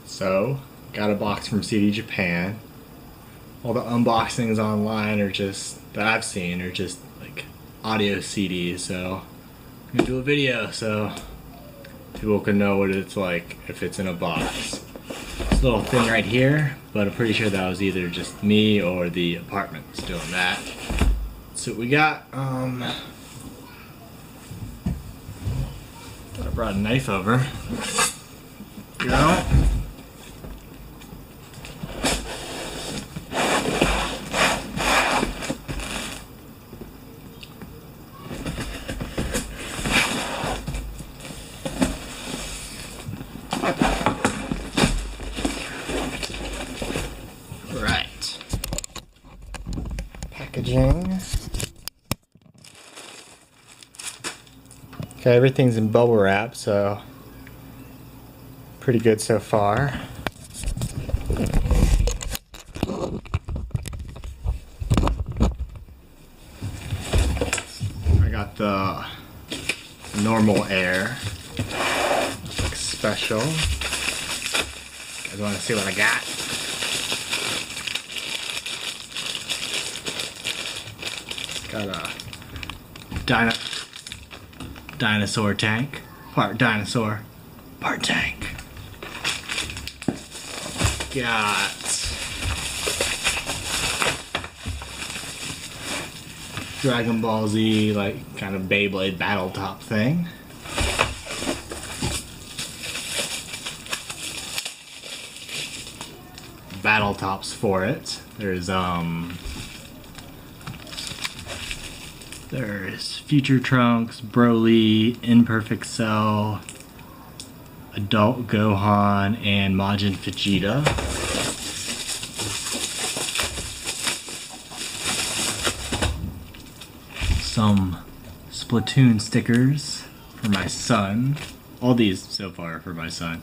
So, got a box from Cdjapan. All the unboxings online are just, that I've seen, are just like audio CDs, so I'm gonna do a video so people can know what it's like if it's in a box. This little thing right here, but I'm pretty sure that was either just me or the apartment was doing that. So we got, I brought a knife over. Go. Right. Packaging. Okay, everything's in bubble wrap, so pretty good so far. I got the normal air, like special. You guys want to see what I got? Got a dinosaur tank, part dinosaur, part tank. Got Dragon Ball Z, like kind of Beyblade battle top thing. Battle tops for it. There's Future Trunks, Broly, Imperfect Cell, Adult Gohan, and Majin Vegeta. Some Splatoon stickers for my son. All these so far are for my son.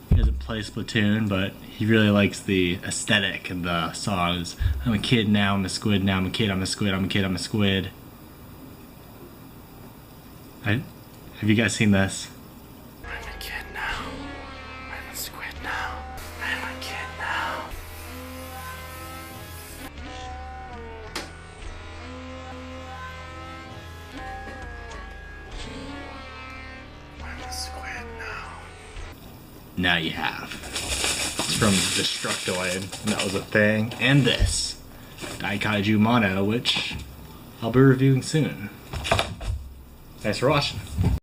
He doesn't play Splatoon, but he really likes the aesthetic and the songs. I'm a kid now, I'm a squid now, I'm a kid, I'm a squid, I'm a kid, I'm a squid. Have you guys seen this? I'm a kid now. I'm a squid now. I'm a kid now. I'm a squid now. Now you have. It's from Destructoid, and that was a thing. And this, Cdjapan Mono, which I'll be reviewing soon. Thanks for watching.